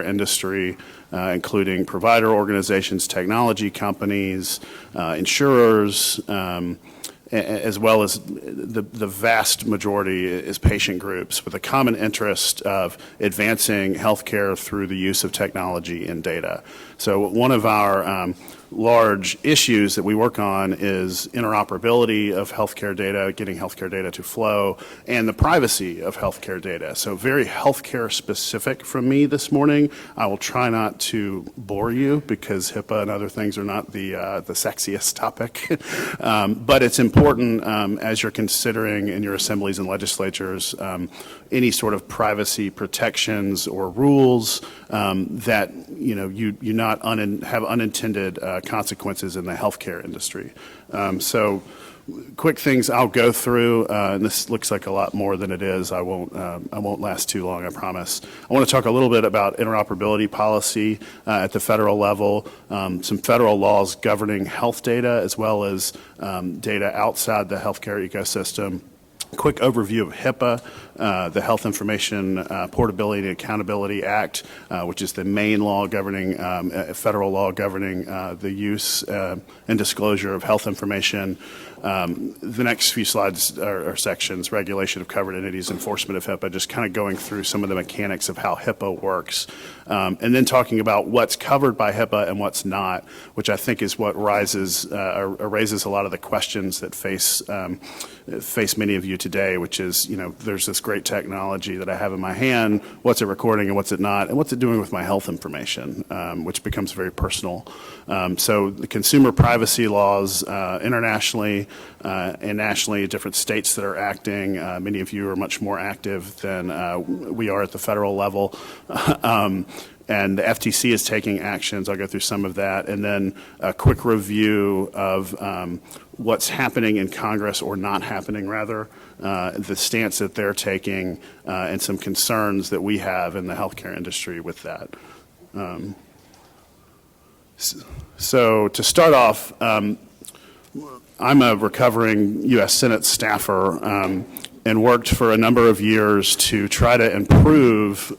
industry, including provider organizations, technology companies, insurers, as well as the vast majority is patient groups with a common interest of advancing healthcare through the use of technology and data. So one of our large issues that we work on is interoperability of healthcare data, getting healthcare data to flow, and the privacy of healthcare data. So very healthcare specific from me this morning. I will try not to bore you because HIPAA and other things are not the sexiest topic. But it's important as you're considering in your assemblies and legislatures any sort of privacy protections or rules that you not have unintended consequences in the healthcare industry. So quick things I'll go through, and this looks like a lot more than it is. I won't last too long, I promise. I want to talk a little bit about interoperability policy at the federal level, some federal laws governing health data as well as data outside the healthcare ecosystem. Quick overview of HIPAA, the Health Information Portability and Accountability Act, which is the main law governing, federal law governing the use and disclosure of health information. The next few slides are sections, regulation of covered entities, enforcement of HIPAA, just kind of going through some of the mechanics of how HIPAA works. And then talking about what's covered by HIPAA and what's not, which I think is what raises a lot of the questions that face many of you today, which is, there's this great technology that I have in my hand, what's it recording and what's it not, and what's it doing with my health information, which becomes very personal. So the consumer privacy laws internationally and nationally, different states that are acting, many of you are much more active than we are at the federal level. And the FTC is taking actions. I'll go through some of that. And then a quick review of what's happening in Congress or not happening, rather, the stance that they're taking, and some concerns that we have in the healthcare industry with that. So to start off, I'm a recovering U.S. Senate staffer and worked for a number of years to try to improve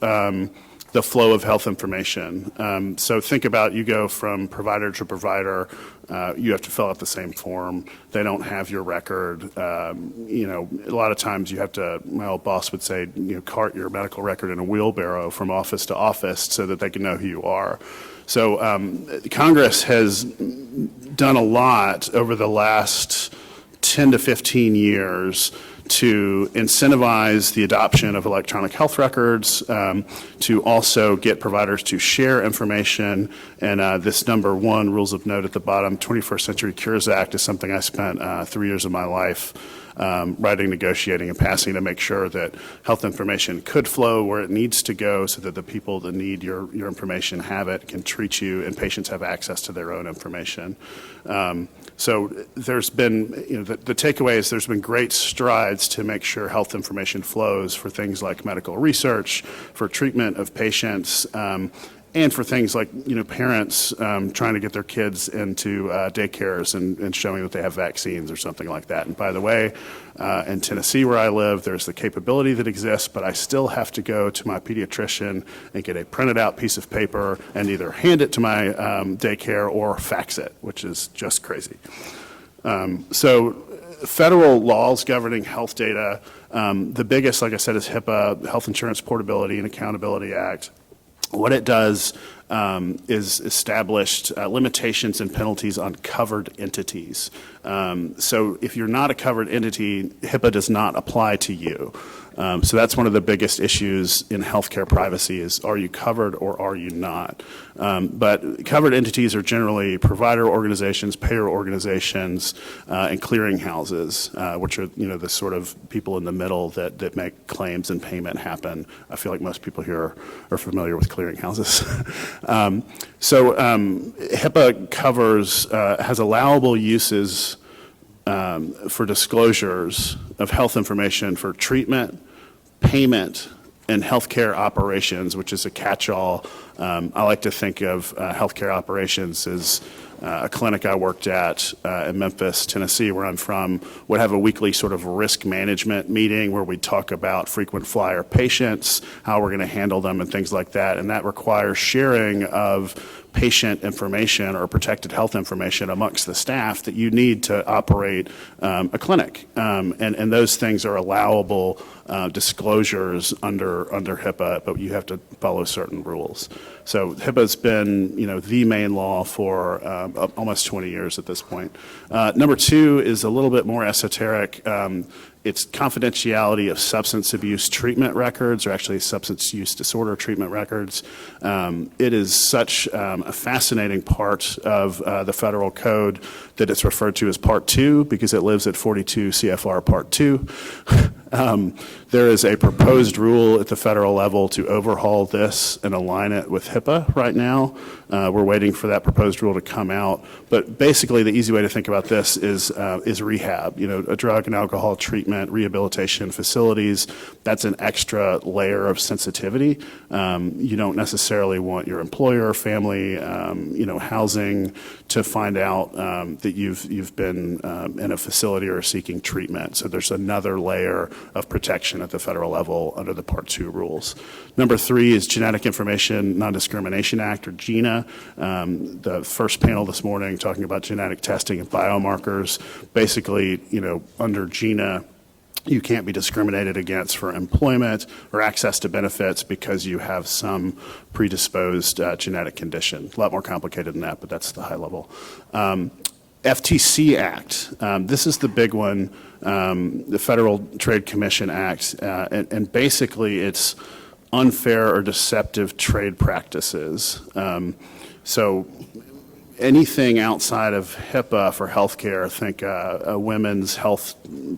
the flow of health information. So think about you go from provider to provider, you have to fill out the same form. They don't have your record. A lot of times you have to, my old boss would say, cart your medical record in a wheelbarrow from office to office so that they can know who you are. So Congress has done a lot over the last 10 to 15 years to incentivize the adoption of electronic health records, to also get providers to share information. And this number one, rules of note at the bottom, 21st Century Cures Act, is something I spent 3 years of my life writing, negotiating, and passing to make sure that health information could flow where it needs to go so that the people that need your information have it, can treat you, and patients have access to their own information. So there's been, the takeaway is there's been great strides to make sure health information flows for things like medical research, for treatment of patients, and for things like, parents trying to get their kids into daycares and showing that they have vaccines or something like that. And by the way, in Tennessee where I live, there's the capability that exists, but I still have to go to my pediatrician and get a printed out piece of paper and either hand it to my daycare or fax it, which is just crazy. So federal laws governing health data, the biggest, like I said, is HIPAA, Health Insurance Portability and Accountability Act. What it does is established limitations and penalties on covered entities. So if you're not a covered entity, HIPAA does not apply to you. So that's one of the biggest issues in healthcare privacy is, are you covered or are you not? But covered entities are generally provider organizations, payer organizations, and clearinghouses, which are, the sort of people in the middle that make claims and payment happen. I feel like most people here are familiar with clearinghouses. So HIPAA covers, has allowable uses for disclosures of health information for treatment, payment, and healthcare operations, which is a catch-all I like to think of healthcare operations as a clinic I worked at in Memphis, Tennessee, where I'm from, would have a weekly sort of risk management meeting where we'd talk about frequent flyer patients, how we're going to handle them, and things like that. And that requires sharing of patient information or protected health information amongst the staff that you need to operate a clinic. And those things are allowable disclosures under HIPAA, but you have to follow certain rules. So HIPAA's been, the main law for almost 20 years at this point. Number two is a little bit more esoteric. It's confidentiality of substance abuse treatment records, or actually substance use disorder treatment records. It is such a fascinating part of the federal code that it's referred to as Part 2 because it lives at 42 CFR Part 2. There is a proposed rule at the federal level to overhaul this and align it with HIPAA right now. We're waiting for that proposed rule to come out. But basically, the easy way to think about this is rehab. A drug and alcohol treatment, rehabilitation facilities. That's an extra layer of sensitivity. You don't necessarily want your employer, family, housing to find out that you've been in a facility or seeking treatment. So there's another layer of protection at the federal level under the Part 2 rules. Number 3 is Genetic Information Non-Discrimination Act, or GINA. The first panel this morning talking about genetic testing and biomarkers. Basically, under GINA, you can't be discriminated against for employment or access to benefits because you have some predisposed genetic condition. A lot more complicated than that, but that's the high level. FTC Act, this is the big one, the Federal Trade Commission Act, and basically it's unfair or deceptive trade practices. So anything outside of HIPAA for healthcare, think women's health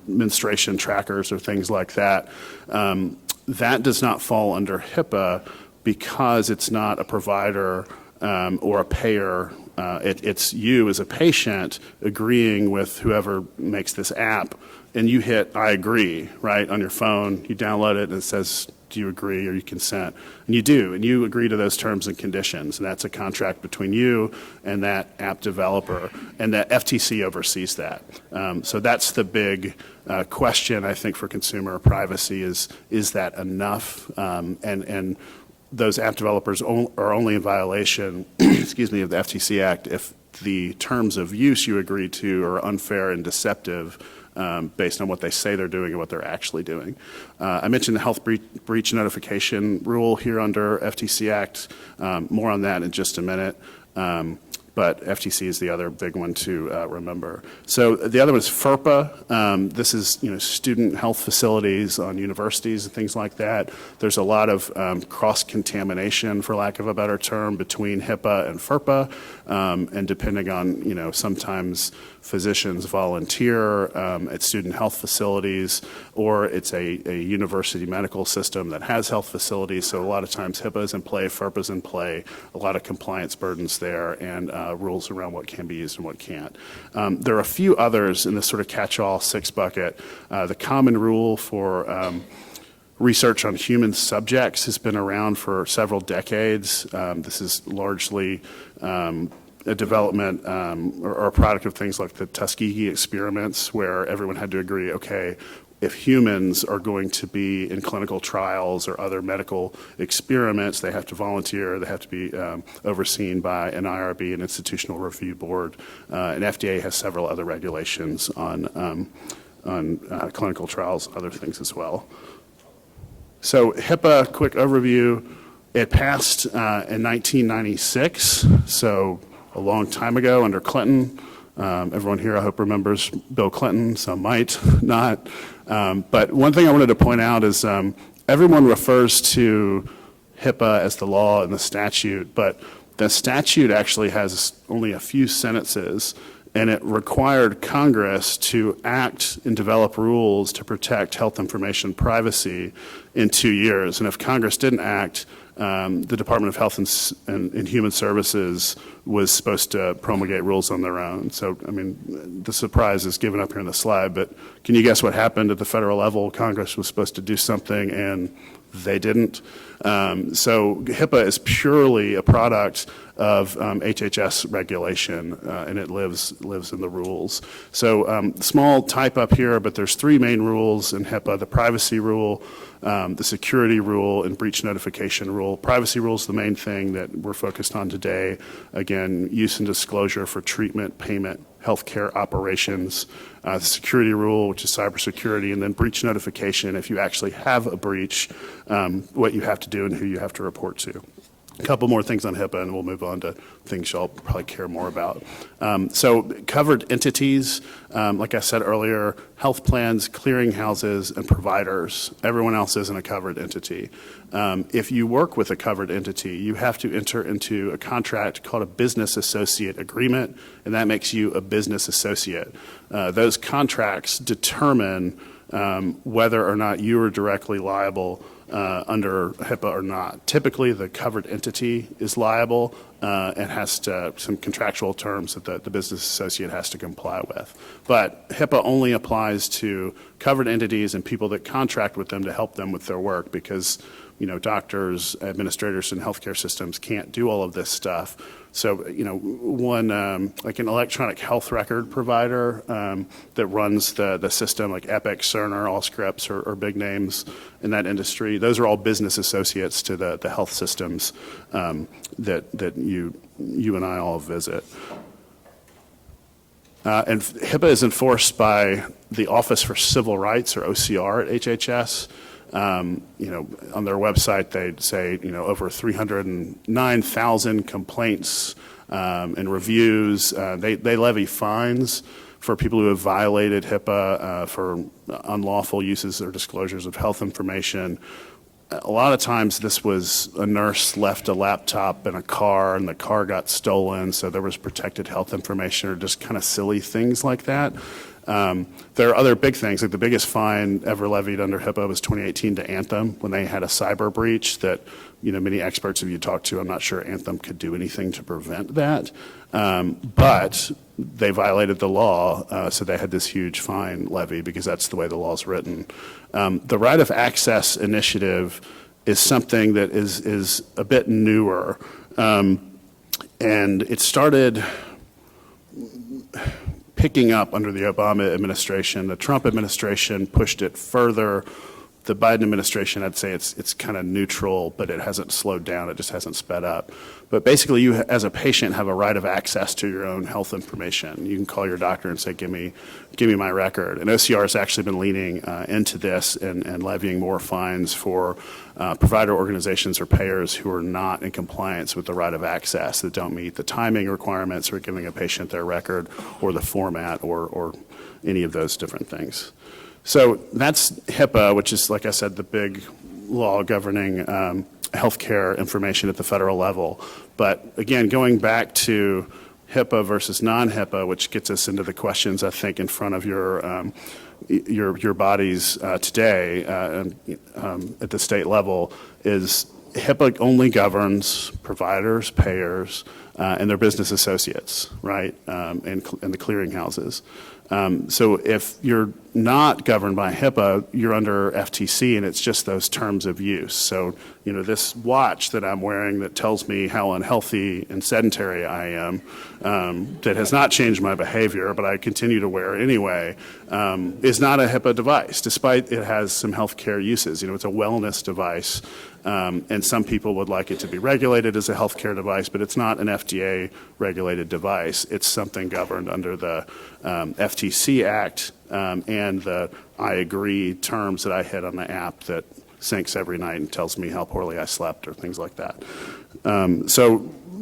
menstruation trackers or things like that, that does not fall under HIPAA because it's not a provider or a payer. It's you as a patient agreeing with whoever makes this app, and you hit I agree, right, on your phone. You download it, and it says, do you agree or you consent? And you do, and you agree to those terms and conditions, and that's a contract between you and that app developer, and the FTC oversees that. So that's the big question, I think, for consumer privacy is that enough? And those app developers are only in violation, excuse me, of the FTC Act if the terms of use you agree to are unfair and deceptive based on what they say they're doing and what they're actually doing. I mentioned the health breach notification rule here under FTC Act. More on that in just a minute. But FTC is the other big one to remember. So the other one is FERPA. This is student health facilities on universities and things like that. There's a lot of cross-contamination, for lack of a better term, between HIPAA and FERPA. And depending on, sometimes physicians volunteer at student health facilities, or it's a university medical system that has health facilities. So a lot of times HIPAA is in play, FERPA is in play, a lot of compliance burdens there, and rules around what can be used and what can't. There are a few others in this sort of catch-all 6 bucket. The common rule for research on human subjects has been around for several decades. This is largely a development or a product of things like the Tuskegee experiments, where everyone had to agree, okay, if humans are going to be in clinical trials or other medical experiments, they have to volunteer, they have to be overseen by an IRB, an institutional review board, and FDA has several other regulations on clinical trials and other things as well. So HIPAA, quick overview, it passed in 1996, so a long time ago under Clinton. Everyone here, I hope, remembers Bill Clinton. Some might not. But one thing I wanted to point out is everyone refers to HIPAA as the law and the statute, but the statute actually has only a few sentences, and it required Congress to act and develop rules to protect health information privacy in 2 years. And if Congress didn't act, the Department of Health and Human Services was supposed to promulgate rules on their own. So, I mean, the surprise is given up here in the slide, but can you guess what happened at the federal level? Congress was supposed to do something, and they didn't. So HIPAA is purely a product of HHS regulation, and it lives in the rules. So small type up here, but there's three main rules in HIPAA: the privacy rule, the security rule, and breach notification rule. Privacy rule is the main thing that we're focused on today. Again, use and disclosure for treatment, payment, healthcare operations. The security rule, which is cybersecurity, and then breach notification, if you actually have a breach, what you have to do and who you have to report to. A couple more things on HIPAA, and we'll move on to things y'all probably care more about. So covered entities, like I said earlier, health plans, clearinghouses, and providers. Everyone else isn't a covered entity. If you work with a covered entity, you have to enter into a contract called a business associate agreement, and that makes you a business associate. Those contracts determine whether or not you are directly liable under HIPAA or not. Typically, the covered entity is liable and has some contractual terms that the business associate has to comply with. But HIPAA only applies to covered entities and people that contract with them to help them with their work, because doctors, administrators, and healthcare systems can't do all of this stuff. So, one, like an electronic health record provider that runs the system, like Epic, Cerner, Allscripts, or big names in that industry, those are all business associates to the health systems that you and I all visit. And HIPAA is enforced by the Office for Civil Rights, or OCR, at HHS. On their website, they say, over 309,000 complaints and reviews. They levy fines for people who have violated HIPAA for unlawful uses or disclosures of health information. A lot of times this was a nurse left a laptop in a car and the car got stolen, so there was protected health information, or just kind of silly things like that. There are other big things, like the biggest fine ever levied under HIPAA was 2018 to Anthem when they had a cyber breach that, many experts have you talked to, I'm not sure Anthem could do anything to prevent that. But they violated the law, so they had this huge fine levy because that's the way the law is written. The Right of Access initiative is something that is a bit newer, and it started picking up under the Obama administration. The Trump administration pushed it further. The Biden administration, I'd say it's kind of neutral, but it hasn't slowed down. It just hasn't sped up. But basically, you as a patient have a right of access to your own health information. You can call your doctor and say, give me my record. And OCR has actually been leaning into this and levying more fines for provider organizations or payers who are not in compliance with the right of access, that don't meet the timing requirements or giving a patient their record or the format or any of those different things. So that's HIPAA, which is, like I said, the big law governing healthcare information at the federal level. But again, going back to HIPAA versus non-HIPAA, which gets us into the questions, I think, in front of your bodies today at the state level, is HIPAA only governs providers, payers, and their business associates, right, and the clearinghouses. So if you're not governed by HIPAA, you're under FTC, and it's just those terms of use. So, this watch that I'm wearing that tells me how unhealthy and sedentary I am, that has not changed my behavior, but I continue to wear it anyway, is not a HIPAA device, despite it has some healthcare uses. It's a wellness device, and some people would like it to be regulated as a healthcare device, but it's not an FDA-regulated device. It's something governed under the FTC Act and the I agree terms that I hit on the app that syncs every night and tells me how poorly I slept or things like that. So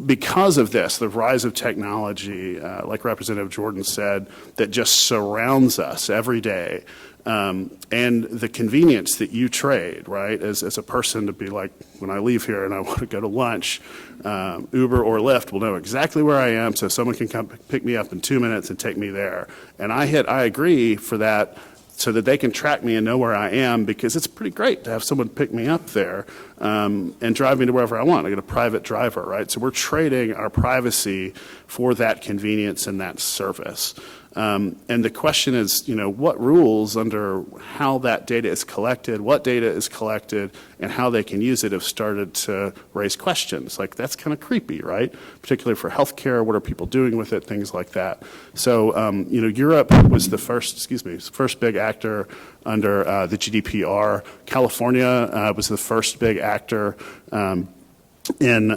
because of this, the rise of technology, like Representative Jordan said, that just surrounds us every day, and the convenience that you trade, right, as a person, to be like, when I leave here and I want to go to lunch, Uber or Lyft will know exactly where I am, so someone can come pick me up in 2 minutes and take me there. And I hit I agree for that so that they can track me and know where I am, because it's pretty great to have someone pick me up there and drive me to wherever I want. I get a private driver, right? So we're trading our privacy for that convenience and that service. And the question is, what rules under how that data is collected, what data is collected, and how they can use it have started to raise questions. Like, that's kind of creepy, right? Particularly for healthcare, what are people doing with it, things like that. So, Europe was the first big actor under the GDPR. California was the first big actor in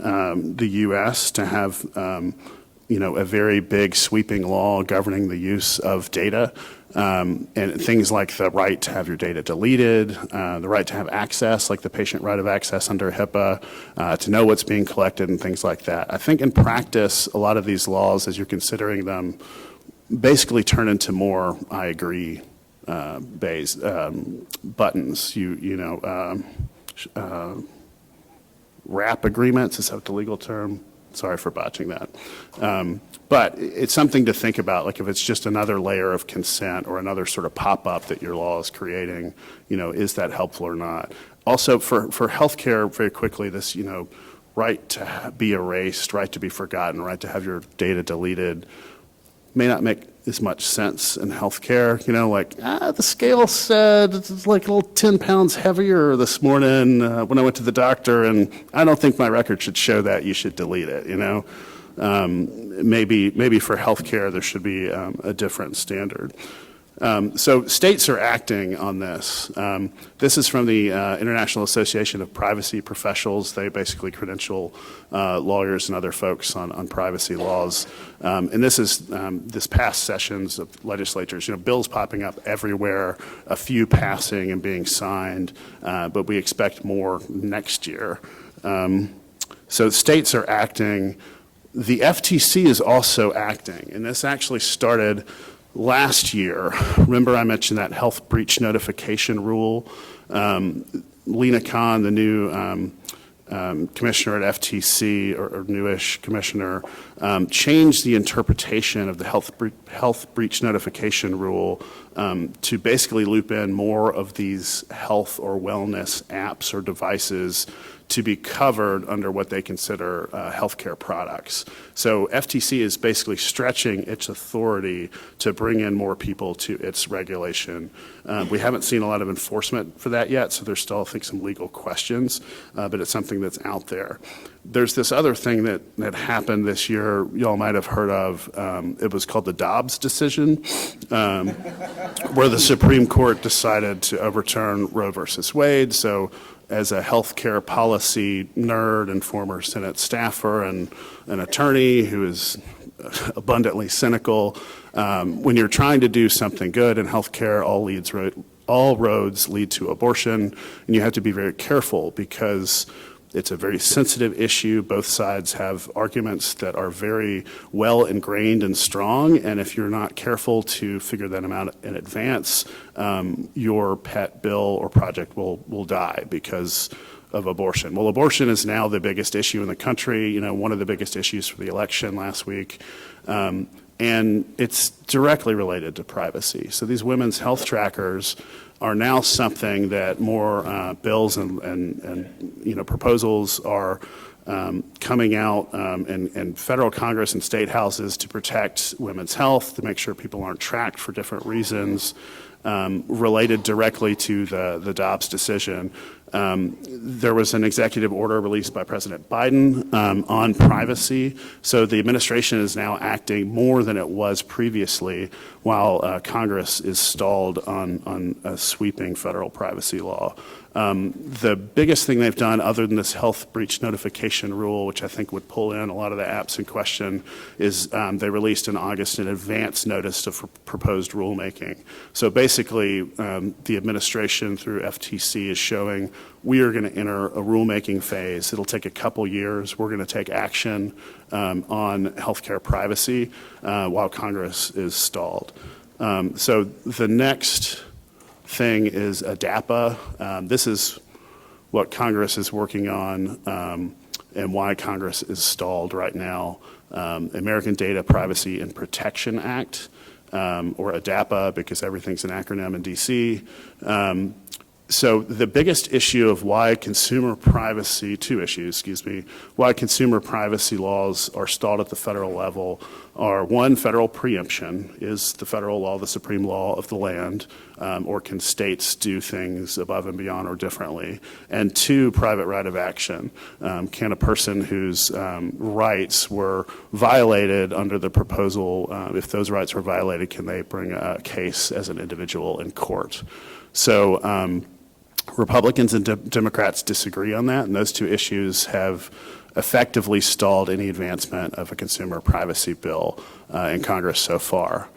the U.S. to have a very big sweeping law governing the use of data, and things like the right to have your data deleted, the right to have access, like the patient right of access under HIPAA, to know what's being collected and things like that. I think in practice, a lot of these laws, as you're considering them, basically turn into more I agree based buttons. Wrap agreements, is that the legal term? Sorry for botching that. But it's something to think about, like if it's just another layer of consent or another sort of pop-up that your law is creating, is that helpful or not? Also, for healthcare, very quickly, this, right to be erased, right to be forgotten, right to have your data deleted may not make as much sense in healthcare. The scale said it's like a little 10 pounds heavier this morning when I went to the doctor, and I don't think my record should show that. You should delete it, Maybe for healthcare there should be a different standard. So states are acting on this. This is from the International Association of Privacy Professionals. They basically credential lawyers and other folks on privacy laws. And this is this past sessions of legislatures, bills popping up everywhere, a few passing and being signed, but we expect more next year. So states are acting. The FTC is also acting, and this actually started last year. Remember I mentioned that health breach notification rule? Lena Khan, the new commissioner at FTC, or newish commissioner, changed the interpretation of the health breach notification rule to basically loop in more of these health or wellness apps or devices to be covered under what they consider healthcare products. So FTC is basically stretching its authority to bring in more people to its regulation. We haven't seen a lot of enforcement for that yet, so there's still, I think, some legal questions, but it's something that's out there. There's this other thing that happened this year, y'all might have heard of. It was called the Dobbs decision, where the Supreme Court decided to overturn Roe versus Wade. So as a healthcare policy nerd and former Senate staffer and an attorney who is abundantly cynical, when you're trying to do something good in healthcare, all roads lead to abortion, and you have to be very careful because it's a very sensitive issue. Both sides have arguments that are very well ingrained and strong, and if you're not careful to figure them out in advance, your pet bill or project will die because of abortion. Well, abortion is now the biggest issue in the country, one of the biggest issues for the election last week, and it's directly related to privacy. So these women's health trackers are now something that more bills and proposals are coming out in federal Congress and state houses to protect women's health, to make sure people aren't tracked for different reasons related directly to the Dobbs decision. There was an executive order released by President Biden on privacy. So the administration is now acting more than it was previously while Congress is stalled on a sweeping federal privacy law. The biggest thing they've done other than this health breach notification rule, which I think would pull in a lot of the apps in question, is they released in August an advance notice of proposed rulemaking. So basically, the administration through FTC is showing we are going to enter a rulemaking phase. It'll take a couple years. We're going to take action on healthcare privacy while Congress is stalled. So the next thing is ADAPA. This is what Congress is working on and why Congress is stalled right now. American Data Privacy and Protection Act. or ADAPA because everything's an acronym in DC. So the biggest issue of why consumer privacy, why consumer privacy laws are stalled at the federal level are, one, federal preemption. Is the federal law the supreme law of the land, or can states do things above and beyond or differently? And two, private right of action. Can a person whose rights were violated under the proposal, if those rights were violated, can they bring a case as an individual in court? So Republicans and Democrats disagree on that, and those two issues have effectively stalled any advancement of a consumer privacy bill in Congress so far.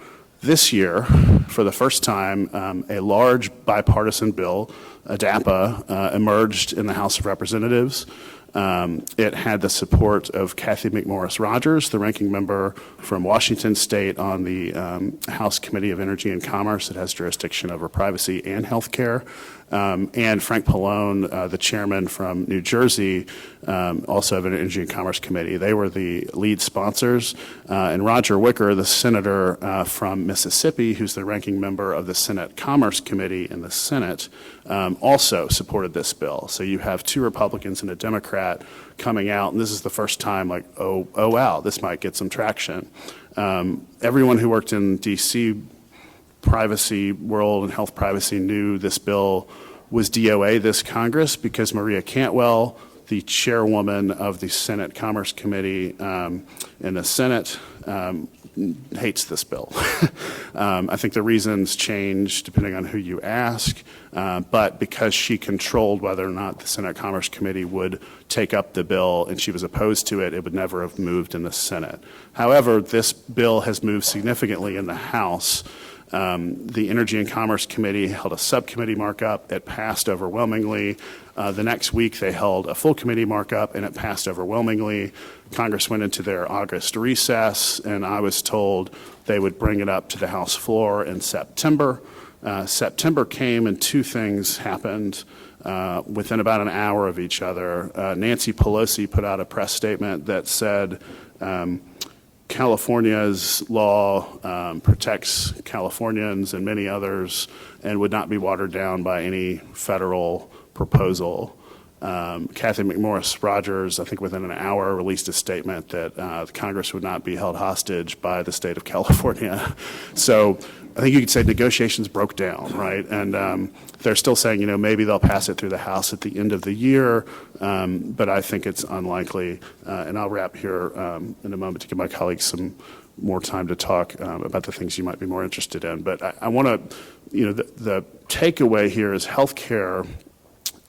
This year, for the first time, a large bipartisan bill, ADAPA, emerged in the House of Representatives. It had the support of Cathy McMorris Rodgers, the ranking member from Washington State on the House Committee of Energy and Commerce that has jurisdiction over privacy and health care, and Frank Pallone, the chairman from New Jersey, also of an Energy and Commerce Committee. They were the lead sponsors. And Roger Wicker, the senator from Mississippi, who's the ranking member of the Senate Commerce Committee in the Senate, also supported this bill. So you have two Republicans and a Democrat coming out, and this is the first time like, oh wow, this might get some traction. Everyone who worked in DC privacy world and health privacy knew this bill was DOA this Congress because Maria Cantwell, the chairwoman of the Senate Commerce Committee in the Senate, hates this bill. I think the reasons change depending on who you ask, but because she controlled whether or not the Senate Commerce Committee would take up the bill and she was opposed to it, it would never have moved in the Senate. However, this bill has moved significantly in the House. The Energy and Commerce Committee held a subcommittee markup. It passed overwhelmingly. The next week, they held a full committee markup, and it passed overwhelmingly. Congress went into their August recess, and I was told they would bring it up to the House floor in September. September came, and two things happened within about an hour of each other. Nancy Pelosi put out a press statement that said, California's law protects Californians and many others and would not be watered down by any federal proposal. Cathy McMorris Rodgers, I think within an hour, released a statement that Congress would not be held hostage by the state of California. So I think you could say negotiations broke down, right? And they're still saying, maybe they'll pass it through the House at the end of the year, but I think it's unlikely. And I'll wrap here in a moment to give my colleagues some more time to talk about the things you might be more interested in. But I want to, the takeaway here is healthcare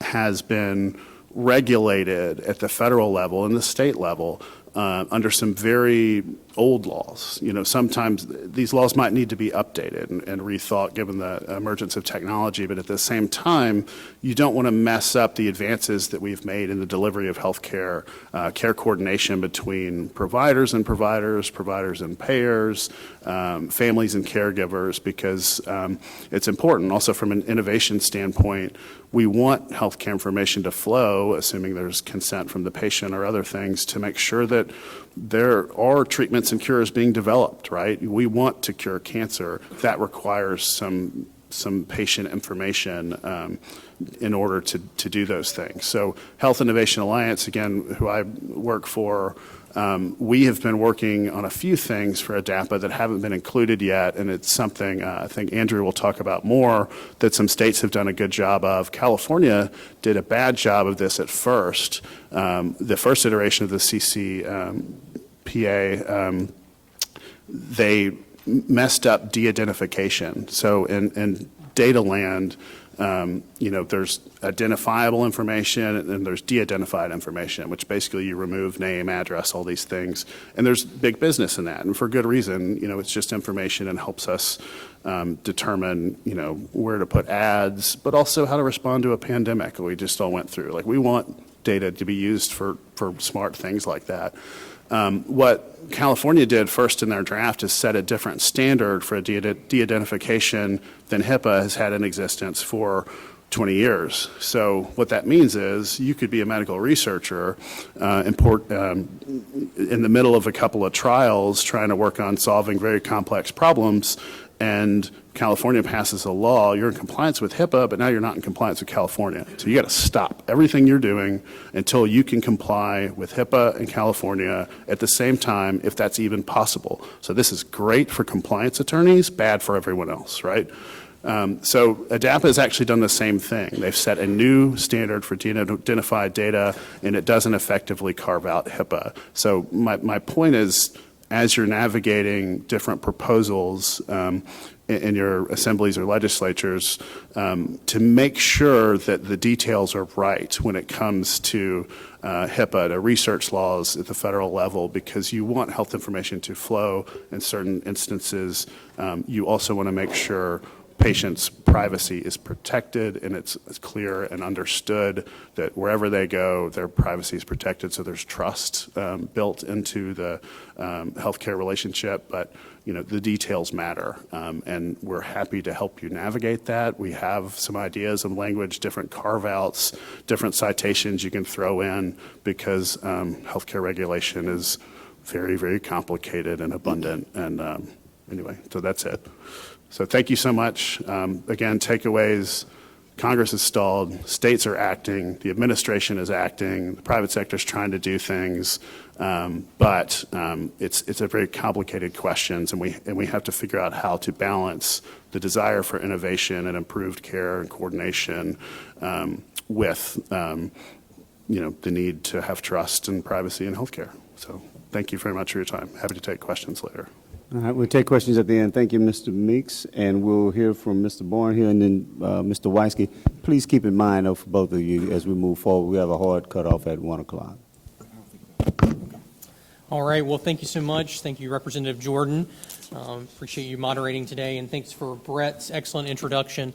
has been regulated at the federal level and the state level under some very old laws. Sometimes these laws might need to be updated and rethought given the emergence of technology, but at the same time, you don't want to mess up the advances that we've made in the delivery of health care, care coordination between providers and payers, families and caregivers, because it's important. Also from an innovation standpoint, we want healthcare information to flow, assuming there's consent from the patient or other things, to make sure that there are treatments and cures being developed, right? We want to cure cancer. That requires some patient information in order to do those things. So Health Innovation Alliance, again, who I work for, we have been working on a few things for ADAPA that haven't been included yet, and it's something I think Andrew will talk about more, that some states have done a good job of. California did a bad job of this at first. The first iteration of the CCPA, they messed up de-identification. So in data land, there's identifiable information and there's de-identified information, which basically you remove name, address, all these things. And there's big business in that, and for good reason. It's just information and helps us determine, where to put ads, but also how to respond to a pandemic we just all went through. Like, we want data to be used for smart things like that. What California did first in their draft is set a different standard for de-identification than HIPAA has had in existence for 20 years. So what that means is you could be a medical researcher in the middle of a couple of trials trying to work on solving very complex problems, and California passes a law, you're in compliance with HIPAA, but now you're not in compliance with California. So you got to stop everything you're doing until you can comply with HIPAA in California at the same time, if that's even possible. So this is great for compliance attorneys, bad for everyone else, right? So ADAPA has actually done the same thing. They've set a new standard for de-identified data, and it doesn't effectively carve out HIPAA. So my point is, as you're navigating different proposals in your assemblies or legislatures, to make sure that the details are right when it comes to HIPAA, to research laws at the federal level, because you want health information to flow in certain instances. You also want to make sure patients' privacy is protected, and it's clear and understood that wherever they go, their privacy is protected, so there's trust built into the healthcare relationship. But the details matter, and we're happy to help you navigate that. We have some ideas of language, different carve-outs, different citations you can throw in, because healthcare regulation is very, very complicated and abundant. And anyway, so that's it. So thank you so much. Again, takeaways: Congress is stalled, states are acting, the administration is acting, the private sector is trying to do things, but it's a very complicated question, and we have to figure out how to balance the desire for innovation and improved care and coordination with the need to have trust and privacy in healthcare. So thank you very much for your time. Happy to take questions later. All right, we'll take questions at the end. Thank you, Mr. Meeks, and we'll hear from Mr. Bourne here, and then Mr. Weisky. Please keep in mind, for both of you, as we move forward, we have a hard cutoff at 1 o'clock. All right. Well, thank you so much. Thank you, Representative Jordan. Appreciate you moderating today, and thanks for Brett's excellent introduction.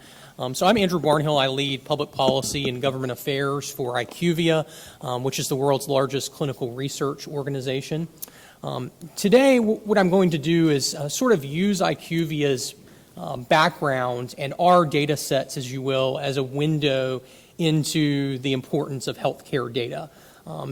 So I'm Andrew Barnhill. I lead public policy and government affairs for IQVIA, which is the world's largest clinical research organization. Today, what I'm going to do is sort of use IQVIA's background and our data sets, as you will, as a window into the importance of healthcare data,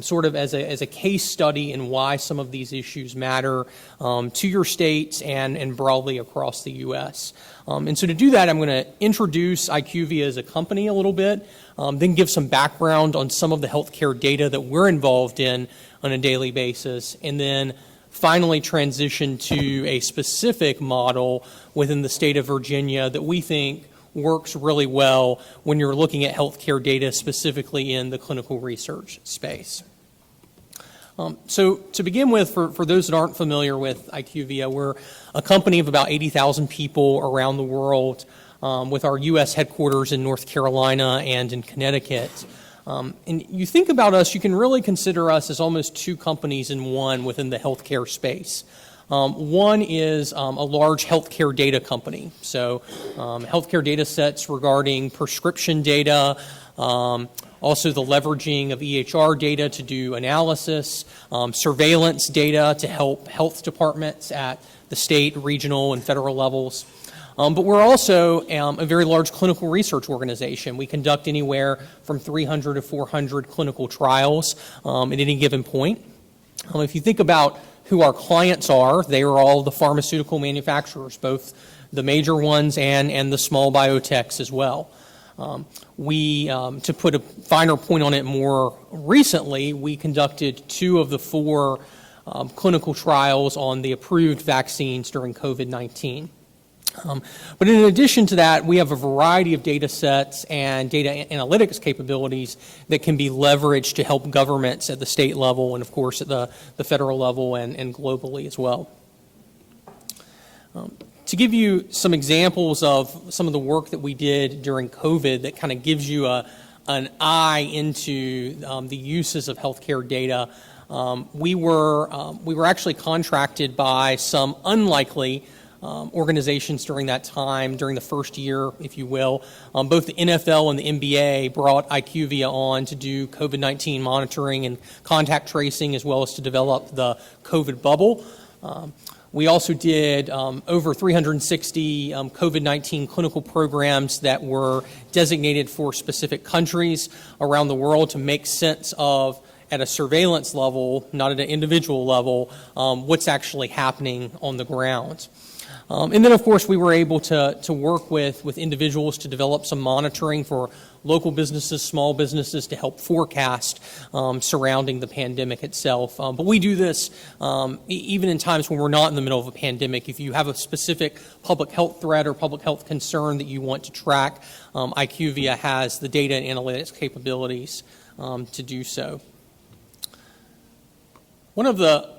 sort of as a case study in why some of these issues matter to your states and broadly across the U.S. And so to do that, I'm going to introduce IQVIA as a company a little bit, then give some background on some of the healthcare data that we're involved in on a daily basis, and then finally transition to a specific model within the state of Virginia that we think works really well when you're looking at healthcare data, specifically in the clinical research space. So to begin with, for those that aren't familiar with IQVIA, we're a company of about 80,000 people around the world, with our U.S. headquarters in North Carolina and in Connecticut. And you think about us, you can really consider us as almost two companies in one within the healthcare space. One is a large healthcare data company. So healthcare data sets regarding prescription data, also the leveraging of EHR data to do analysis, surveillance data to help health departments at the state, regional, and federal levels. But we're also a very large clinical research organization. We conduct anywhere from 300 to 400 clinical trials at any given point. If you think about who our clients are, they are all the pharmaceutical manufacturers, both the major ones and the small biotechs as well. To put a finer point on it more recently, we conducted 2 of the 4 clinical trials on the approved vaccines during COVID-19. But in addition to that, we have a variety of data sets and data analytics capabilities that can be leveraged to help governments at the state level and, of course, at the federal level and globally as well. To give you some examples of some of the work that we did during COVID that kind of gives you an eye into the uses of healthcare data, we were actually contracted by some unlikely organizations during that time, during the first year, if you will. Both the NFL and the NBA brought IQVIA on to do COVID-19 monitoring and contact tracing, as well as to develop the COVID bubble. We also did over 360 COVID-19 clinical programs that were designated for specific countries around the world to make sense of, at a surveillance level, not at an individual level, what's actually happening on the ground. And then, of course, we were able to work with individuals to develop some monitoring for local businesses, small businesses, to help forecast surrounding the pandemic itself. But we do this even in times when we're not in the middle of a pandemic. If you have a specific public health threat or public health concern that you want to track, IQVIA has the data and analytics capabilities to do so. One of the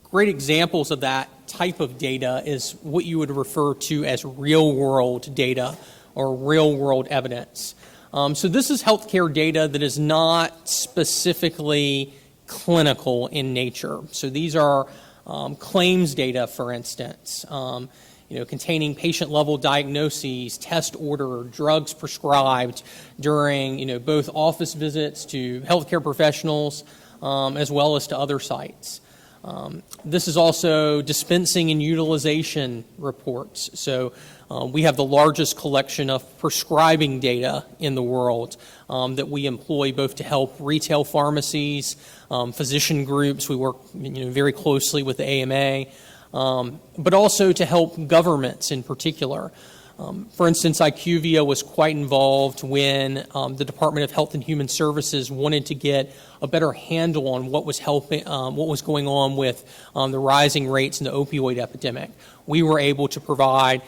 great examples of that type of data is what you would refer to as real-world data or real-world evidence. So this is healthcare data that is not specifically clinical in nature. So these are claims data, for instance, containing patient-level diagnoses, test order, drugs prescribed during, both office visits to healthcare professionals as well as to other sites. This is also dispensing and utilization reports. So we have the largest collection of prescribing data in the world that we employ both to help retail pharmacies, physician groups. We work very closely with the AMA, but also to help governments in particular. For instance, IQVIA was quite involved when the Department of Health and Human Services wanted to get a better handle on what was going on with the rising rates in the opioid epidemic. We were able to provide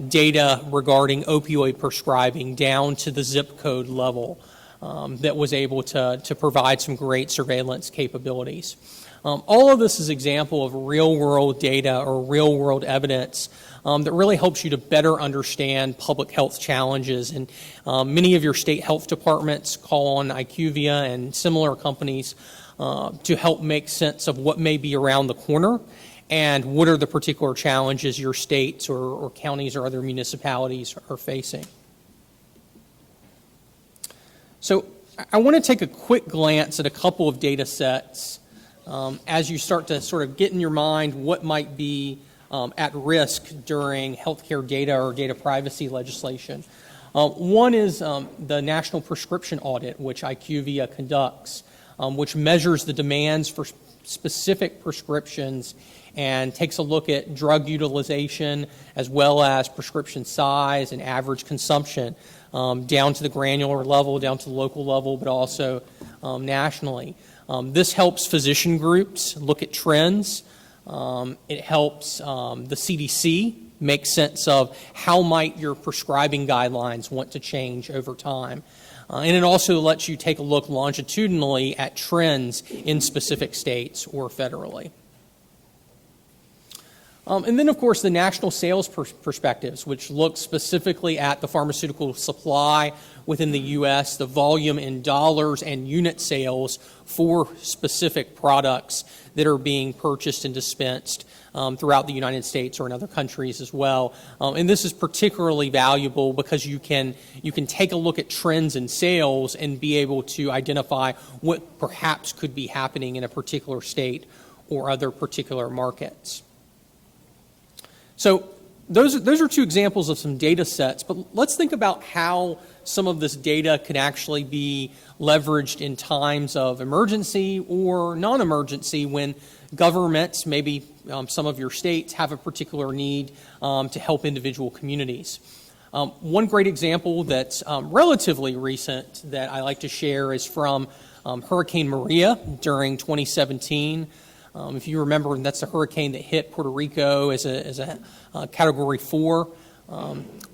data regarding opioid prescribing down to the zip code level that was able to provide some great surveillance capabilities. All of this is an example of real-world data or real-world evidence that really helps you to better understand public health challenges. And many of your state health departments call on IQVIA and similar companies to help make sense of what may be around the corner and what are the particular challenges your states or counties or other municipalities are facing. So I want to take a quick glance at a couple of data sets as you start to sort of get in your mind what might be at risk during healthcare data or data privacy legislation. One is the National Prescription Audit, which IQVIA conducts, which measures the demands for specific prescriptions and takes a look at drug utilization as well as prescription size and average consumption down to the granular level, down to the local level, but also nationally. This helps physician groups look at trends. It helps the CDC make sense of how might your prescribing guidelines want to change over time. And it also lets you take a look longitudinally at trends in specific states or federally. And then, of course, the national sales perspectives, which look specifically at the pharmaceutical supply within the U.S., the volume in dollars and unit sales for specific products that are being purchased and dispensed throughout the United States or in other countries as well. And this is particularly valuable because you can take a look at trends in sales and be able to identify what perhaps could be happening in a particular state or other particular markets. So those are two examples of some data sets, but let's think about how some of this data could actually be leveraged in times of emergency or non-emergency when governments, maybe some of your states, have a particular need to help individual communities. One great example that's relatively recent that I like to share is from Hurricane Maria during 2017. If you remember, that's the hurricane that hit Puerto Rico as a Category 4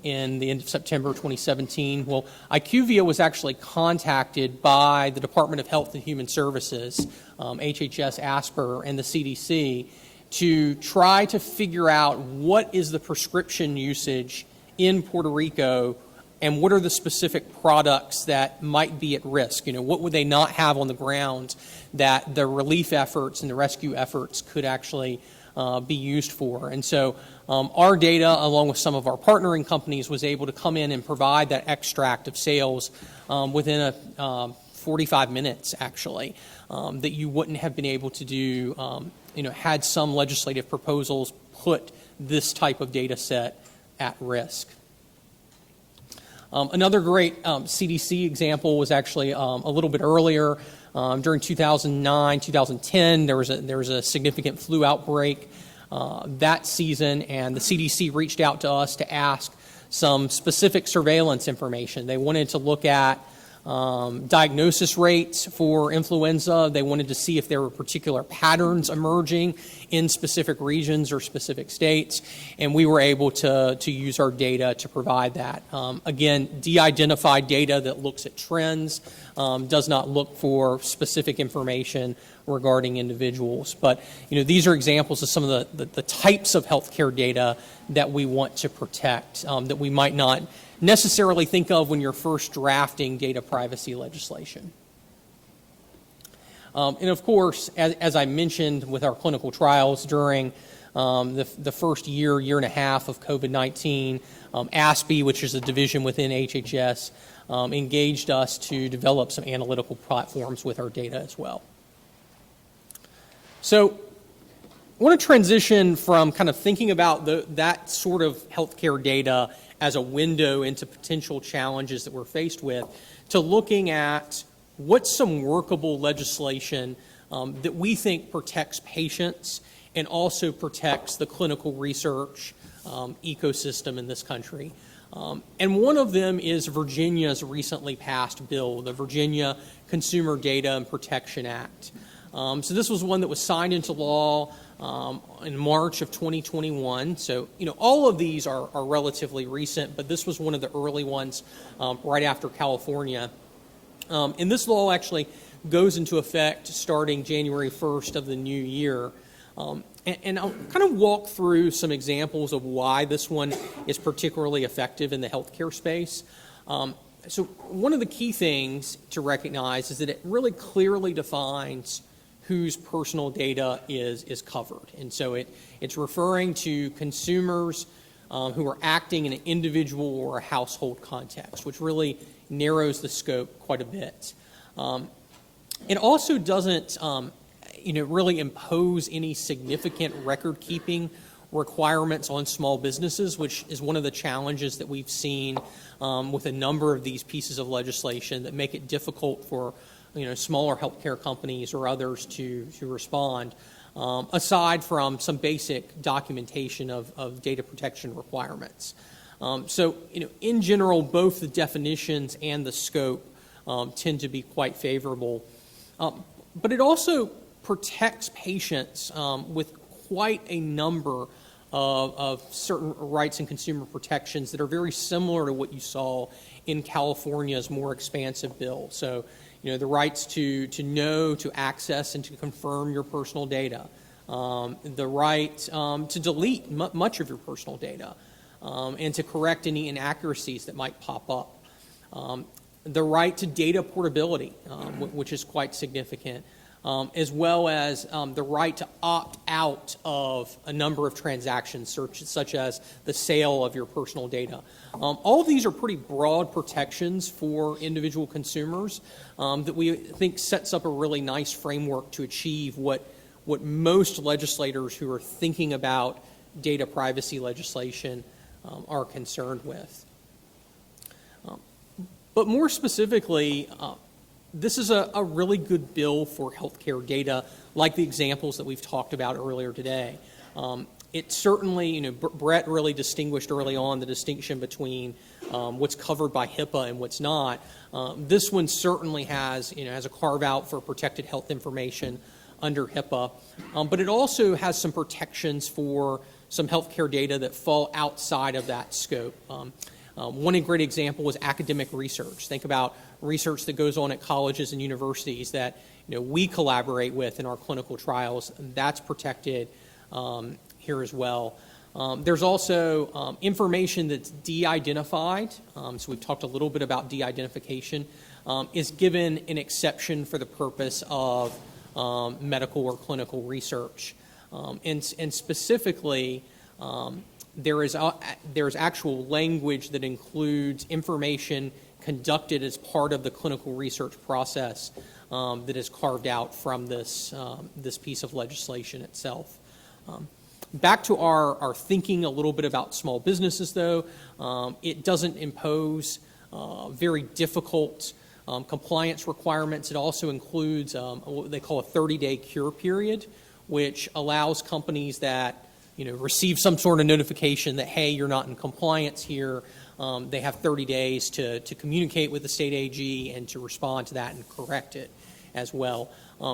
in the end of September 2017. Well, IQVIA was actually contacted by the Department of Health and Human Services, HHS, ASPR, and the CDC to try to figure out what is the prescription usage in Puerto Rico and what are the specific products that might be at risk. What would they not have on the ground that the relief efforts and the rescue efforts could actually be used for. And so our data, along with some of our partnering companies, was able to come in and provide that extract of sales within a 45 minutes, actually, that you wouldn't have been able to do, had some legislative proposals put this type of data set at risk. Another great CDC example was actually a little bit earlier. During 2009, 2010, there was a significant flu outbreak that season, and the CDC reached out to us to ask some specific surveillance information. They wanted to look at diagnosis rates for influenza. They wanted to see if there were particular patterns emerging in specific regions or specific states, and we were able to use our data to provide that. Again, de-identified data that looks at trends, does not look for specific information regarding individuals. But these are examples of some of the types of healthcare data that we want to protect, that we might not necessarily think of when you're first drafting data privacy legislation. And of course, as I mentioned with our clinical trials during the first year and a half of COVID-19, ASPE, which is a division within HHS, engaged us to develop some analytical platforms with our data as well. So I want to transition from kind of thinking about that sort of healthcare data as a window into potential challenges that we're faced with, to looking at what's some workable legislation that we think protects patients and also protects the clinical research ecosystem in this country. And one of them is Virginia's recently passed bill, the Virginia Consumer Data and Protection Act. So this was one that was signed into law in March of 2021. So, all of these are relatively recent, but this was one of the early ones right after California. And this law actually goes into effect starting January 1st of the new year. And I'll kind of walk through some examples of why this one is particularly effective in the healthcare space. So one of the key things to recognize is that it really clearly defines whose personal data is covered. And so it's referring to consumers who are acting in an individual or a household context, which really narrows the scope quite a bit. It also doesn't really impose any significant record-keeping requirements on small businesses, which is one of the challenges that we've seen with a number of these pieces of legislation that make it difficult for smaller healthcare companies or others to respond, aside from some basic documentation of data protection requirements. So, in general, both the definitions and the scope tend to be quite favorable. But it also protects patients with quite a number of certain rights and consumer protections that are very similar to what you saw in California's more expansive bill. So, the rights to know, to access, and to confirm your personal data, the right to delete much of your personal data, and to correct any inaccuracies that might pop up, the right to data portability, which is quite significant, as well as the right to opt out of a number of transactions, such as the sale of your personal data. All of these are pretty broad protections for individual consumers that we think sets up a really nice framework to achieve what most legislators who are thinking about data privacy legislation are concerned with. But more specifically, this is a really good bill for healthcare data, like the examples that we've talked about earlier today. It certainly, Brett really distinguished early on the distinction between what's covered by HIPAA and what's not. This one certainly has a carve out for protected health information under HIPAA, but it also has some protections for some healthcare data that fall outside of that scope. One great example was academic research. Think about research that goes on at colleges and universities that we collaborate with in our clinical trials. That's protected here as well. There's also information that's de-identified. So we've talked a little bit about de-identification. Is given an exception for the purpose of medical or clinical research. And specifically, there's actual language that includes information conducted as part of the clinical research process that is carved out from this piece of legislation itself. Back to our thinking a little bit about small businesses, though, it doesn't impose very difficult compliance requirements. It also includes what they call a 30-day cure period, which allows companies that receive some sort of notification that, hey, you're not in compliance here. They have 30 days to communicate with the state AG and to respond to that and correct it as well.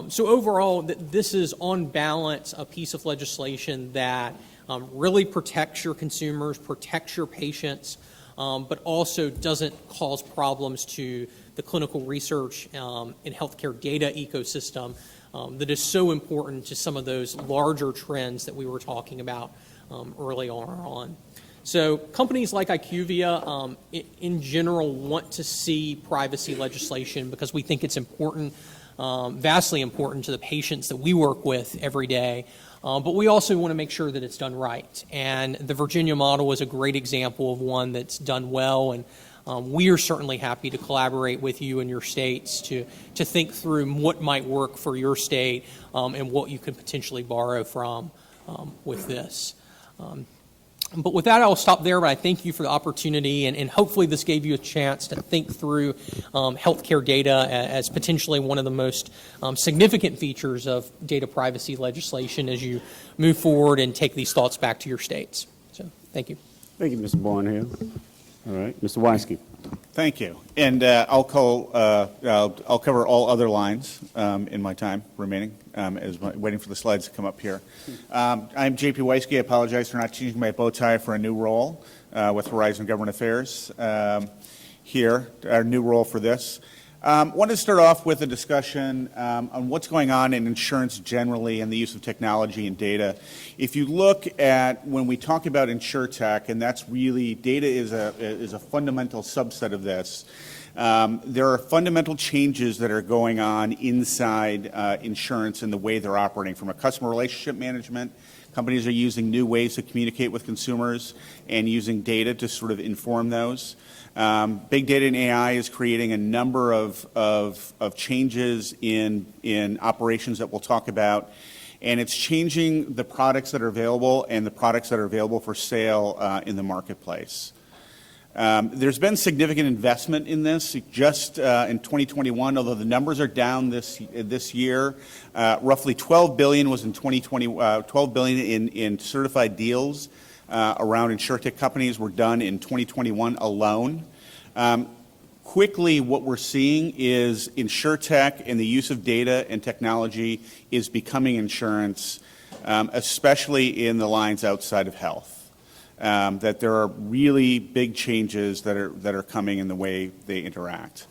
So overall, this is on balance a piece of legislation that really protects your consumers, protects your patients, but also doesn't cause problems to the clinical research and healthcare data ecosystem that is so important to some of those larger trends that we were talking about early on. So companies like IQVIA, in general, want to see privacy legislation because we think it's important, vastly important to the patients that we work with every day. But we also want to make sure that it's done right. And the Virginia model is a great example of one that's done well. And we are certainly happy to collaborate with you and your states to think through what might work for your state and what you could potentially borrow from with this. But with that, I'll stop there, but I thank you for the opportunity, and hopefully this gave you a chance to think through healthcare data as potentially one of the most significant features of data privacy legislation as you move forward and take these thoughts back to your states. So, thank you. Thank you, Mr. Barnhill. All right, Mr. Weisky. Thank you. And I'll cover all other lines in my time remaining, waiting for the slides to come up here. I'm J.P. Weisky. I apologize for not changing my bow tie for a new role with Horizon Government Affairs here, our new role for this. Wanted to start off with a discussion on what's going on in insurance generally and the use of technology and data. If you look at when we talk about InsurTech, and that's really, data is a fundamental subset of this, there are fundamental changes that are going on inside insurance and the way they're operating from a customer relationship management. Companies are using new ways to communicate with consumers and using data to sort of inform those. Big data and AI is creating a number of changes in operations that we'll talk about, and it's changing the products that are available and the products that are available for sale in the marketplace. There's been significant investment in this just in 2021, although the numbers are down this year. Roughly $12 billion was in 2020. $12 billion in certified deals around InsurTech companies were done in 2021 alone. Quickly, what we're seeing is InsurTech and the use of data and technology is becoming insurance, especially in the lines outside of health. That there are really big changes that are coming in the way they interact.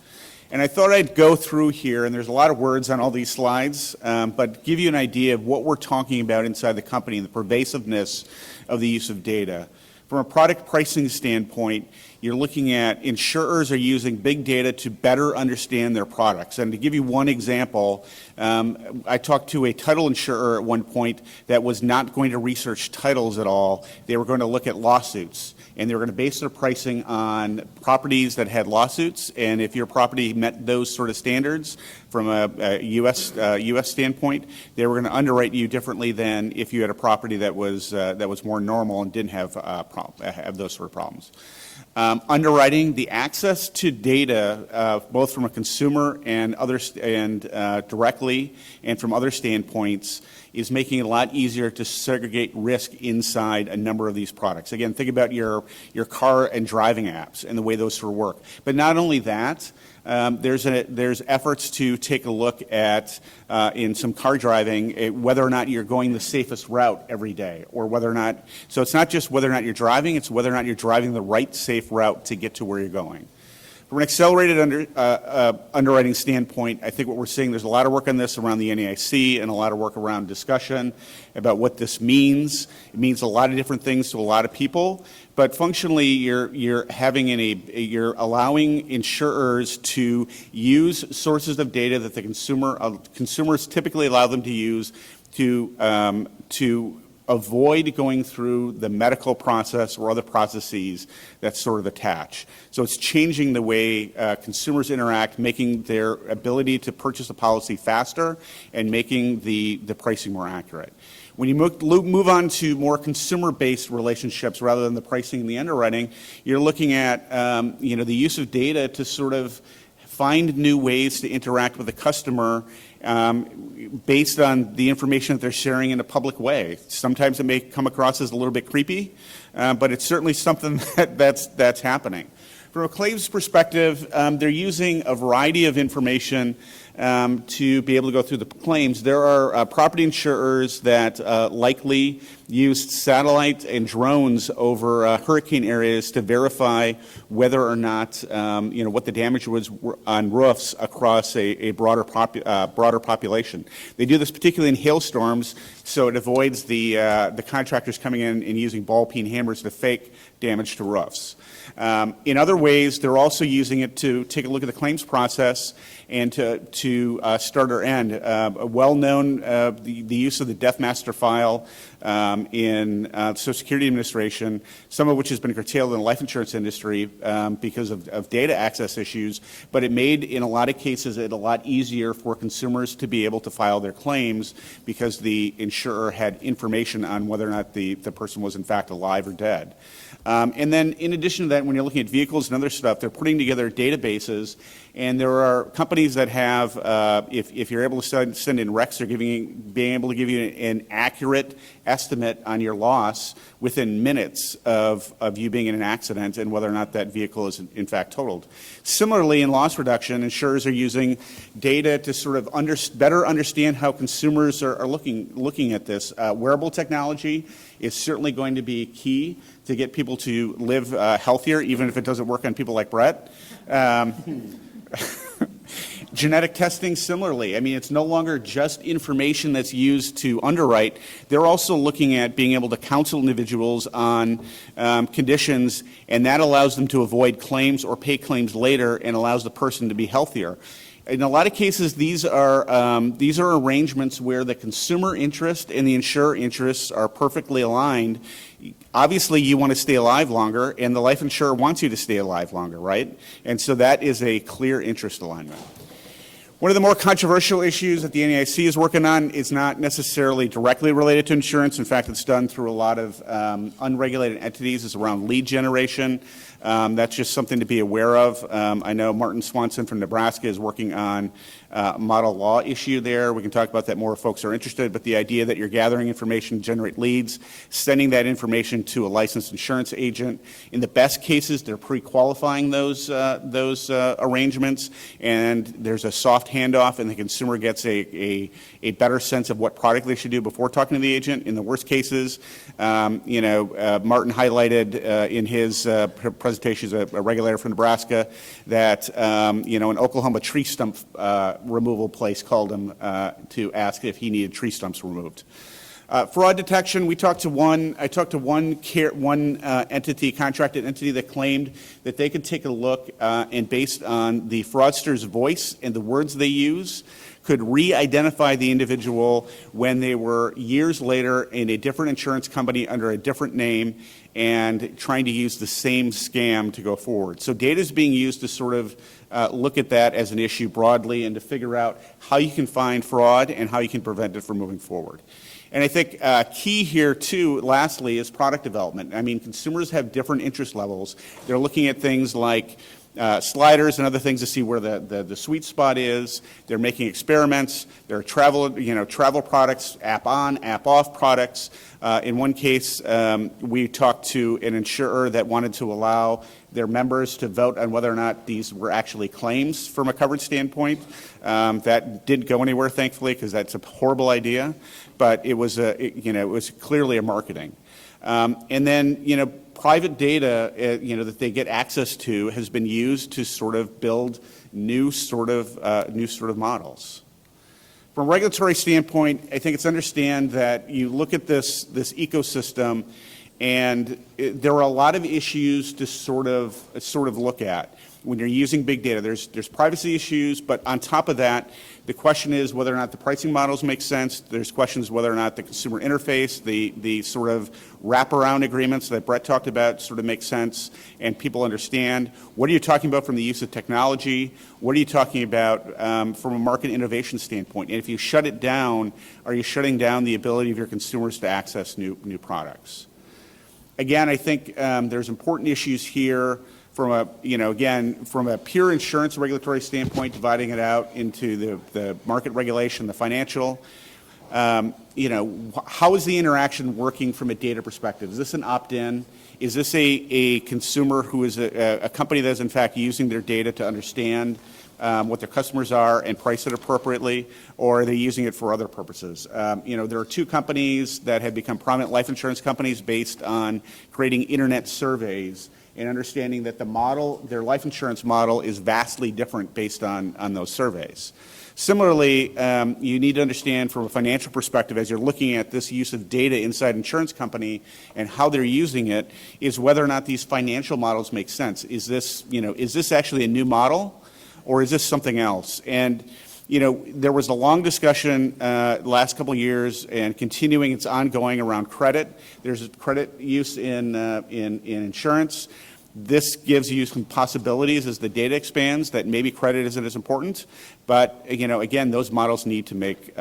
And I thought I'd go through here, and there's a lot of words on all these slides, but give you an idea of what we're talking about inside the company and the pervasiveness of the use of data. From a product pricing standpoint, you're looking at insurers are using big data to better understand their products. And to give you one example, I talked to a title insurer at one point that was not going to research titles at all. They were going to look at lawsuits, and they were going to base their pricing on properties that had lawsuits. And if your property met those sort of standards from a U.S. standpoint, they were going to underwrite you differently than if you had a property that was more normal and didn't have those sort of problems. Underwriting, the access to data, both from a consumer and directly and from other standpoints, is making it a lot easier to segregate risk inside a number of these products. Again, think about your car and driving apps and the way those sort of work. But not only that, there's efforts to take a look at in some car driving whether or not you're going the safest route every day, or whether or not. So it's not just whether or not you're driving; it's whether or not you're driving the right safe route to get to where you're going. From an accelerated underwriting standpoint, I think what we're seeing, there's a lot of work on this around the NAIC and a lot of work around discussion about what this means. It means a lot of different things to a lot of people, but functionally you're allowing insurers to use sources of data that the consumers typically allow them to use to avoid going through the medical process or other processes that sort of attach. So it's changing the way consumers interact, making their ability to purchase a policy faster and making the pricing more accurate. When you move on to more consumer-based relationships rather than the pricing and the underwriting, you're looking at the use of data to sort of find new ways to interact with the customer based on the information that they're sharing in a public way. Sometimes it may come across as a little bit creepy, but it's certainly something that's happening. From a claims perspective, they're using a variety of information to be able to go through the claims. There are property insurers that likely used satellite and drones over hurricane areas to verify whether or not, what the damage was on roofs across a broader population. They do this particularly in hailstorms, so it avoids the contractors coming in and using ball-peen hammers to fake damage to roofs. In other ways, they're also using it to take a look at the claims process and to start or end. Well-known, the use of the Death Master file in Social Security Administration, some of which has been curtailed in the life insurance industry because of data access issues, but it made, in a lot of cases, it a lot easier for consumers to be able to file their claims because the insurer had information on whether or not the person was in fact alive or dead. And then in addition to that, when you're looking at vehicles and other stuff, they're putting together databases, and there are companies that have, if you're able to send in recs, they're being able to give you an accurate estimate on your loss within minutes of you being in an accident and whether or not that vehicle is in fact totaled. Similarly, in loss reduction, insurers are using data to sort of better understand how consumers are looking at this. Wearable technology is certainly going to be key to get people to live healthier, even if it doesn't work on people like Brett. Genetic testing, similarly. I mean, it's no longer just information that's used to underwrite. They're also looking at being able to counsel individuals on conditions, and that allows them to avoid claims or pay claims later and allows the person to be healthier. In a lot of cases, these are arrangements where the consumer interest and the insurer interests are perfectly aligned. Obviously, you want to stay alive longer, and the life insurer wants you to stay alive longer, right? And so that is a clear interest alignment. One of the more controversial issues that the NAIC is working on is not necessarily directly related to insurance. In fact, it's done through a lot of unregulated entities. It's around lead generation. That's just something to be aware of. I know Martin Swanson from Nebraska is working on a model law issue there. We can talk about that more if folks are interested, but the idea that you're gathering information to generate leads, sending that information to a licensed insurance agent. In the best cases, they're pre-qualifying those arrangements, and there's a soft handoff, and the consumer gets a better sense of what product they should do before talking to the agent. In the worst cases, Martin highlighted in his presentation as a regulator from Nebraska that an Oklahoma tree stump removal place called him to ask if he needed tree stumps removed. Fraud detection, I talked to one entity, contracted entity, that claimed that they could take a look and based on the fraudster's voice and the words they use, could re-identify the individual when they were years later in a different insurance company under a different name and trying to use the same scam to go forward. So data is being used to sort of look at that as an issue broadly and to figure out how you can find fraud and how you can prevent it from moving forward. And I think key here, too, lastly, is product development. I mean, consumers have different interest levels. They're looking at things like sliders and other things to see where the sweet spot is. They're making experiments. There are travel products, app on, app off products. In one case, we talked to an insurer that wanted to allow their members to vote on whether or not these were actually claims from a coverage standpoint. That didn't go anywhere, thankfully, because that's a horrible idea. But it was clearly a marketing. And then, private data, that they get access to has been used to sort of build new sort of models. From a regulatory standpoint, I think it's understand that you look at this ecosystem, and there are a lot of issues to sort of look at. when you're using big data, there's privacy issues, but on top of that, the question is whether or not the pricing models make sense. There's questions whether or not the consumer interface, the sort of wraparound agreements that Brett talked about sort of make sense and people understand. What are you talking about from the use of technology? What are you talking about from a market innovation standpoint? And if you shut it down, are you shutting down the ability of your consumers to access new products? Again, I think there's important issues here from a, again, from a pure insurance regulatory standpoint, dividing it out into the market regulation, the financial. How is the interaction working from a data perspective? Is this an opt-in? Is this a consumer who is a company that is in fact using their data to understand what their customers are and price it appropriately, or are they using it for other purposes? There are two companies that have become prominent life insurance companies based on creating internet surveys and understanding that the model, their life insurance model, is vastly different based on those surveys. Similarly, you need to understand from a financial perspective, as you're looking at this use of data inside insurance company and how they're using it, is whether or not these financial models make sense. Is this actually a new model, or is this something else? And there was a long discussion last couple of years, and continuing, it's ongoing around credit. There's credit use in insurance. This gives you some possibilities as the data expands that maybe credit isn't as important. But again, those models need to make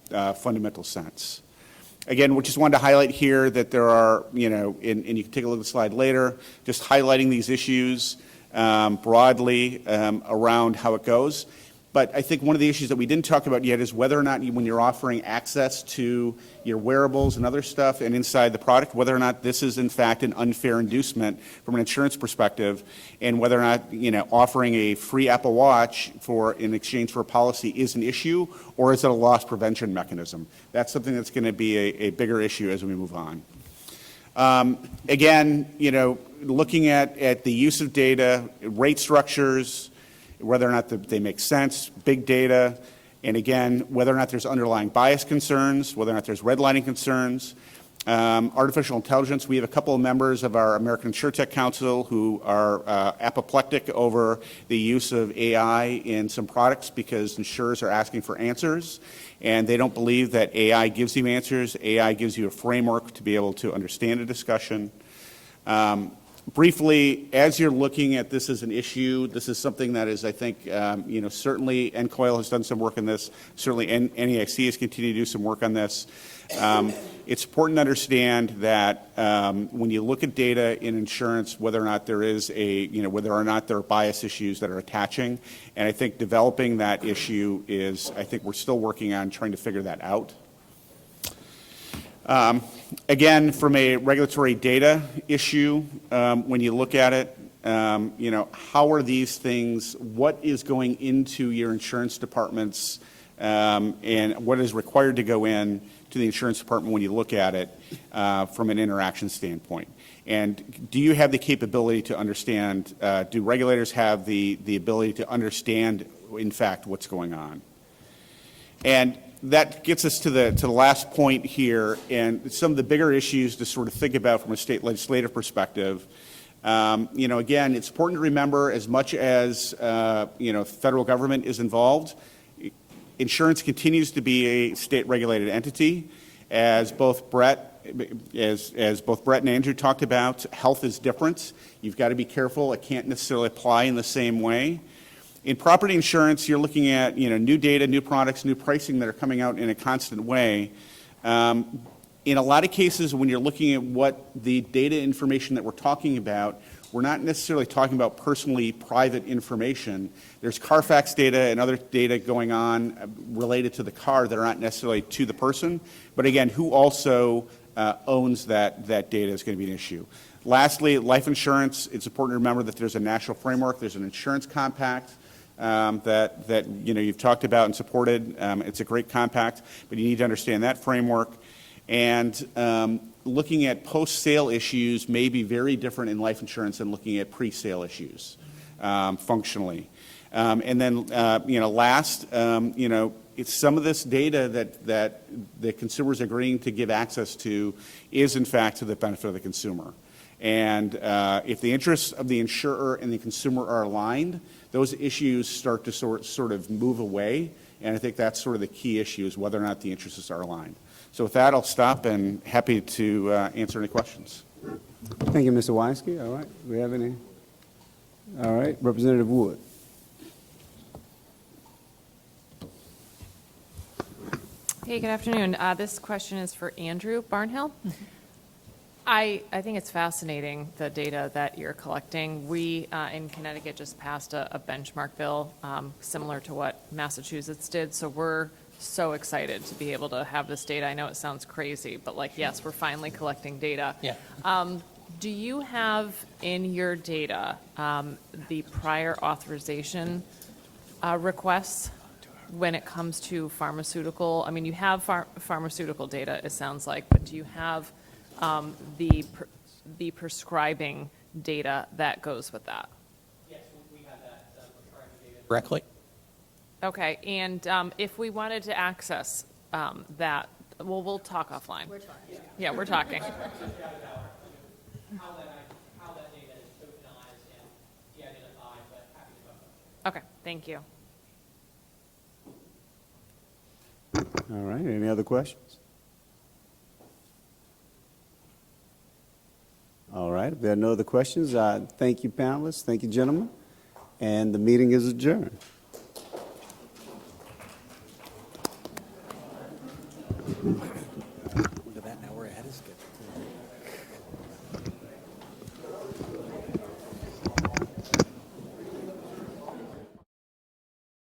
fundamental sense. Again, we just wanted to highlight here that there are, and you can take a look at the slide later, just highlighting these issues broadly around how it goes. But I think one of the issues that we didn't talk about yet is whether or not when you're offering access to your wearables and other stuff and inside the product, whether or not this is in fact an unfair inducement from an insurance perspective, and whether or not offering a free Apple Watch in exchange for a policy is an issue, or is it a loss prevention mechanism? That's something that's going to be a bigger issue as we move on. Again, looking at the use of data, rate structures, whether or not they make sense, big data, and again, whether or not there's underlying bias concerns, whether or not there's redlining concerns. Artificial intelligence, we have a couple of members of our American InsurTech Council who are apoplectic over the use of AI in some products because insurers are asking for answers, and they don't believe that AI gives you answers. AI gives you a framework to be able to understand a discussion. Briefly, as you're looking at this as an issue, this is something that is, I think, certainly NCOIL has done some work on this. Certainly NAIC has continued to do some work on this. It's important to understand that when you look at data in insurance, whether or not there is whether or not there are bias issues that are attaching. And I think developing that issue is, I think we're still working on trying to figure that out. Again, from a regulatory data issue, when you look at it, how are these things, what is going into your insurance departments and what is required to go in to the insurance department when you look at it from an interaction standpoint? And do you have the capability to understand, do regulators have the ability to understand, in fact, what's going on? And that gets us to the last point here, and some of the bigger issues to sort of think about from a state legislative perspective. Again, it's important to remember, as much as federal government is involved, insurance continues to be a state-regulated entity. As both Brett and Andrew talked about, health is different. You've got to be careful. It can't necessarily apply in the same way. In property insurance, you're looking at new data, new products, new pricing that are coming out in a constant way. In a lot of cases, when you're looking at what the data information that we're talking about, we're not necessarily talking about personally private information. There's Carfax data and other data going on related to the car that are not necessarily to the person. But again, who also owns that data is going to be an issue. Lastly, life insurance, it's important to remember that there's a national framework. There's an insurance compact that you've talked about and supported. It's a great compact, but you need to understand that framework. And looking at post-sale issues may be very different in life insurance than looking at pre-sale issues functionally. And then, last, it's some of this data that the consumers are agreeing to give access to is, in fact, to the benefit of the consumer. And if the interests of the insurer and the consumer are aligned, those issues start to sort of move away. And I think that's sort of the key issue, is whether or not the interests are aligned. So with that, I'll stop and happy to answer any questions. Thank you, Mr. Weinske. All right, we have any? All right, Representative Wood. Hey, good afternoon. This question is for Andrew Barnhill. I think it's fascinating, the data that you're collecting. We in Connecticut just passed a benchmark bill similar to what Massachusetts did, so we're so excited to be able to have this data. I know it sounds crazy, but like, yes, we're finally collecting data. Yeah. Do you have in your data the prior authorization requests when it comes to pharmaceutical? I mean, you have pharmaceutical data, it sounds like, but do you have the prescribing data that goes with that? Yes, we have that prescribing data directly. Okay, and if we wanted to access that, well, we'll talk offline. We're talking. Yeah, we're talking. How that data is tokenized and de-identified, but happy to talk about it. Okay, thank you. All right, any other questions? All right, if there are no other questions, I thank you, panelists. Thank you, gentlemen. And the meeting is adjourned. Look at that, now we're ahead of schedule.